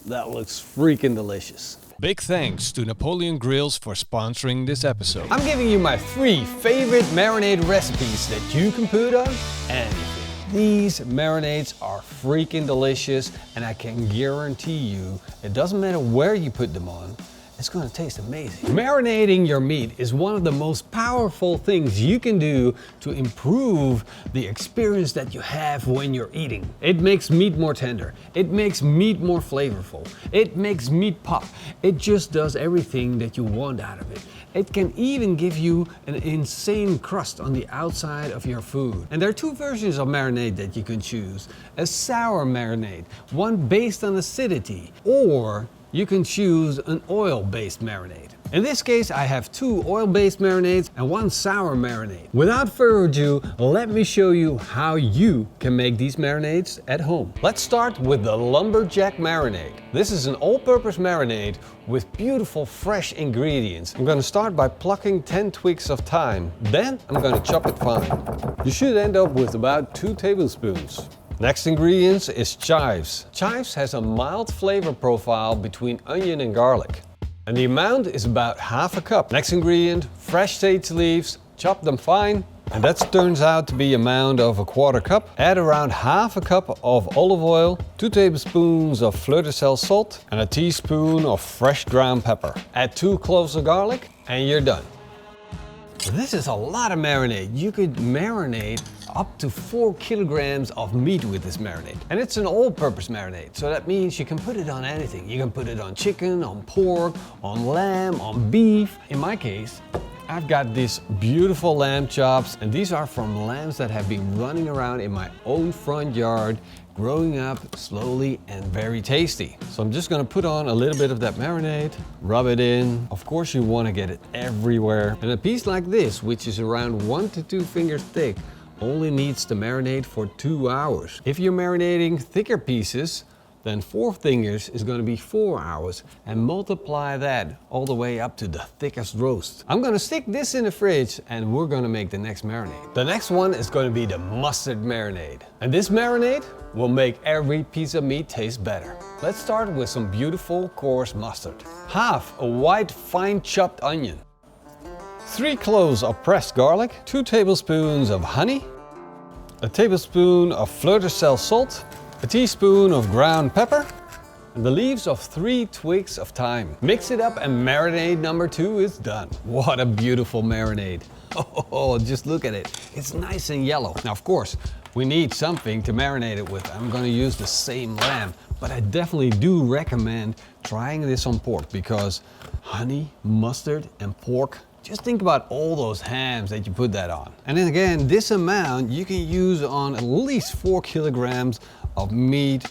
that looks freaking delicious. Big thanks to Napoleon Grills for sponsoring this episode. I'm giving you my 3 favorite marinade recipes that you can put on anything. These marinades are freaking delicious, and I can guarantee you it doesn't matter where you put them on, it's going to taste amazing. Marinating your meat is one of the most powerful things you can do to improve the experience that you have when you're eating. It makes meat more tender. It makes meat more flavorful. It makes meat pop. It just does everything that you want out of it. It can even give you an insane crust on the outside of your food. And there are 2 versions of marinade that you can choose. A sour marinade, one based on acidity, or you can choose an oil-based marinade. In this case, I have 2 oil-based marinades and 1 sour marinade. Without further ado, let me show you how you can make these marinades at home. Let's start with the lumberjack marinade. This is an all-purpose marinade with beautiful fresh ingredients. I'm going to start by plucking 10 twigs of thyme. Then I'm going to chop it fine. You should end up with about 2 tablespoons. Next ingredients is chives. Chives has a mild flavor profile between onion and garlic. And the amount is about ½ a cup. Next ingredient, fresh sage leaves, chop them fine. And that turns out to be amount of ¼ cup. Add around ½ a cup of olive oil, 2 tablespoons of fleur de sel salt, and a teaspoon of fresh ground pepper. Add 2 cloves of garlic and you're done. This is a lot of marinade. You could marinate up to 4 kilograms of meat with this marinade. And it's an all-purpose marinade, so that means you can put it on anything. You can put it on chicken, on pork, on lamb, on beef. In my case, I've got these beautiful lamb chops, and these are from lambs that have been running around in my own front yard, growing up slowly and very tasty. So I'm just gonna put on a little bit of that marinade, rub it in. Of course you wanna get it everywhere. And a piece like this, which is around 1 to 2 fingers thick, only needs to marinate for 2 hours. If you're marinating thicker pieces, then 4 fingers is going to be 4 hours, and multiply that all the way up to the thickest roast. I'm going to stick this in the fridge and we're going to make the next marinade. The next one is going to be the mustard marinade. And this marinade will make every piece of meat taste better. Let's start with some beautiful coarse mustard. Half a white fine chopped onion. 3 cloves of pressed garlic, 2 tablespoons of honey, a tablespoon of fleur de sel salt, a teaspoon of ground pepper, and the leaves of 3 twigs of thyme. Mix it up and marinade number 2 is done. What a beautiful marinade. Oh, just look at it. It's nice and yellow. Now, of course, we need something to marinate it with. I'm going to use the same lamb, but I definitely do recommend trying this on pork because honey, mustard, and pork, just think about all those hams that you put that on. And then again, this amount you can use on at least 4 kilograms of meat.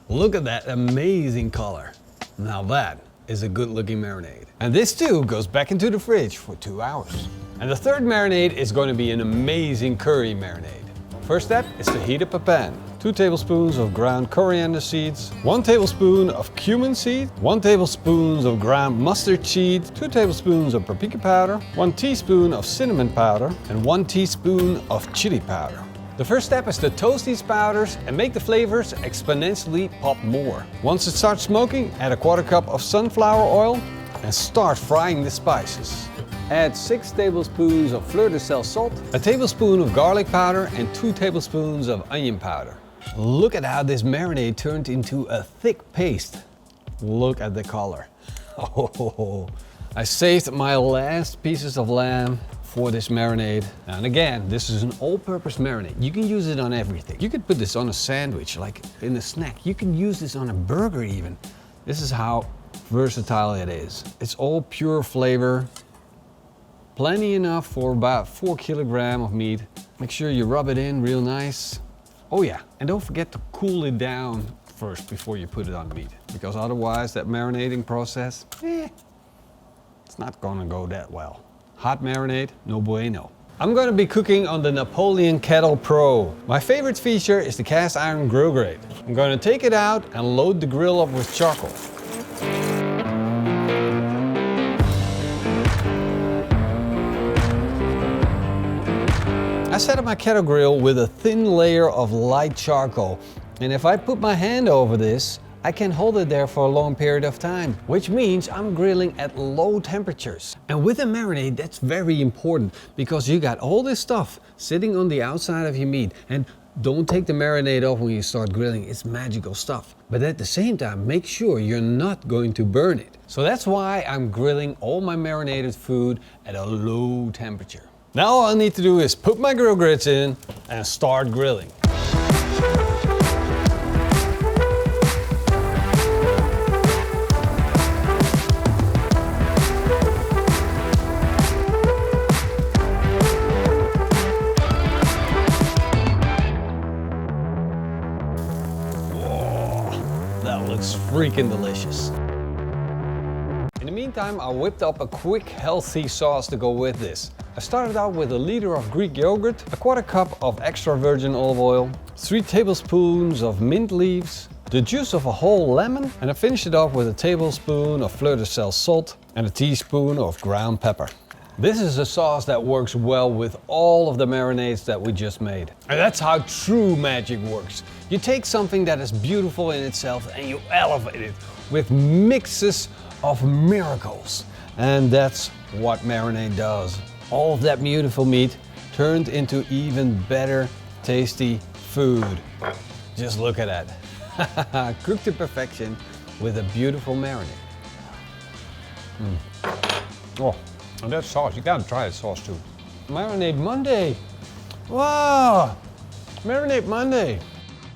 Look at that amazing color. Now that is a good looking marinade. And this too goes back into the fridge for 2 hours. And the third marinade is going to be an amazing curry marinade. First step is to heat up a pan. 2 tablespoons of ground coriander seeds, 1 tablespoon of cumin seed, 1 tablespoon of ground mustard seed, 2 tablespoons of paprika powder, 1 teaspoon of cinnamon powder, and 1 teaspoon of chili powder. The first step is to toast these powders and make the flavors exponentially pop more. Once it starts smoking, add a ¼ cup of sunflower oil and start frying the spices. Add 6 tablespoons of fleur de sel salt, a tablespoon of garlic powder, and 2 tablespoons of onion powder. Look at how this marinade turned into a thick paste. Look at the color. Oh, I saved my last pieces of lamb for this marinade. And again, this is an all-purpose marinade. You can use it on everything. You could put this on a sandwich, like in a snack. You can use this on a burger even. This is how versatile it is. It's all pure flavor. Plenty enough for about 4 kilograms of meat. Make sure you rub it in real nice. Oh yeah, and don't forget to cool it down first before you put it on meat, because otherwise that marinating process, it's not gonna go that well. Hot marinade, no bueno. I'm gonna be cooking on the Napoleon Kettle Pro. My favorite feature is the cast iron grill grate. I'm gonna take it out and load the grill up with charcoal. I set up my kettle grill with a thin layer of light charcoal, and if I put my hand over this, I can hold it there for a long period of time, which means I'm grilling at low temperatures. And with a marinade, that's very important because you got all this stuff sitting on the outside of your meat. And don't take the marinade off when you start grilling, it's magical stuff. But at the same time, make sure you're not going to burn it. So that's why I'm grilling all my marinated food at a low temperature. Now all I need to do is put my grill grits in and start grilling. That looks freaking delicious. In the meantime, I whipped up a quick healthy sauce to go with this. I started out with a liter of Greek yogurt, a quarter cup of extra virgin olive oil, 3 tablespoons of mint leaves, the juice of a whole lemon, and I finished it off with a tablespoon of fleur de sel salt and a teaspoon of ground pepper. This is a sauce that works well with all of the marinades that we just made. And that's how true magic works. You take something that is beautiful in itself and you elevate it with mixes of miracles. And that's what marinade does. All of that beautiful meat turned into even better tasty food. Just look at that. Cooked to perfection with a beautiful marinade. Oh. And that sauce, you gotta try that sauce too. Marinade Monday. Wow! Marinade Monday.